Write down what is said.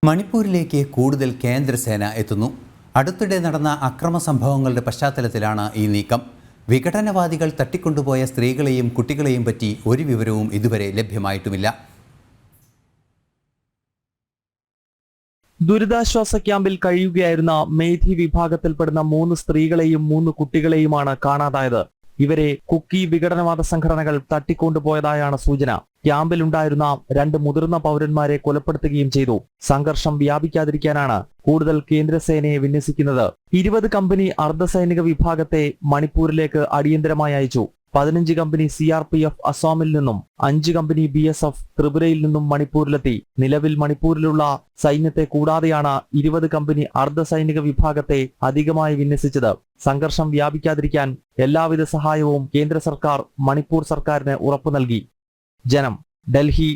മണിപ്പൂരിലേക്ക് കൂടുതൽ കേന്ദ്രസേന എത്തുന്നു. അടുത്തിടെ നടന്ന അക്രമ സംഭവങ്ങളുടെ പശ്ചാത്തലത്തിലാണ് ഈ നീക്കം. വിഘടനവാദികൾ തട്ടിക്കൊണ്ടുപോയ സ്ത്രീകളെയും കുട്ടികളെയും പറ്റി ഒരു വിവരവും ഇതുവരെ ലഭ്യമായിട്ടുമില്ല. ദുരിതാശ്വാസ ക്യാമ്പിൽ കഴിയുകയായിരുന്ന മേധി വിഭാഗത്തിൽപ്പെടുന്ന 3 സ്ത്രീകളെയും 3 കുട്ടികളെയുമാണ് കാണാതായത്. ഇവരെ കുക്കി വിഘടനവാദ സംഘടനകൾ തട്ടിക്കൊണ്ടുപോയതായാണ് സൂചന. ക്യാമ്പിലുണ്ടായിരുന്ന 2 മുതിർന്ന പൗരന്മാരെ കൊലപ്പെടുത്തുകയും ചെയ്തു. സംഘർഷം വ്യാപിക്കാതിരിക്കാനാണ് കൂടുതൽ കേന്ദ്രസേനയെ വിന്യസിക്കുന്നത്. 20 കമ്പനി അർദ്ധസൈനിക വിഭാഗത്തെ മണിപ്പൂരിലേക്ക് അടിയന്തരമായി അയച്ചു. 15 കമ്പനി CRPF അസോമിൽ നിന്നും 5 കമ്പനി BSF ത്രിപുരയിൽ നിന്നും മണിപ്പൂരിലെത്തി. നിലവിൽ മണിപ്പൂരിലുള്ള സൈന്യത്തെ കൂടാതെയാണ് 20 കമ്പനി അർദ്ധസൈനിക വിഭാഗത്തെ അധികമായി വിന്യസിച്ചത്. സംഘർഷം വ്യാപിക്കാതിരിക്കാൻ എല്ലാവിധ സഹായവും കേന്ദ്ര സർക്കാർ മണിപ്പൂർ സർക്കാരിന് ഉറപ്പു നൽകി. ജനം, ഡൽഹി.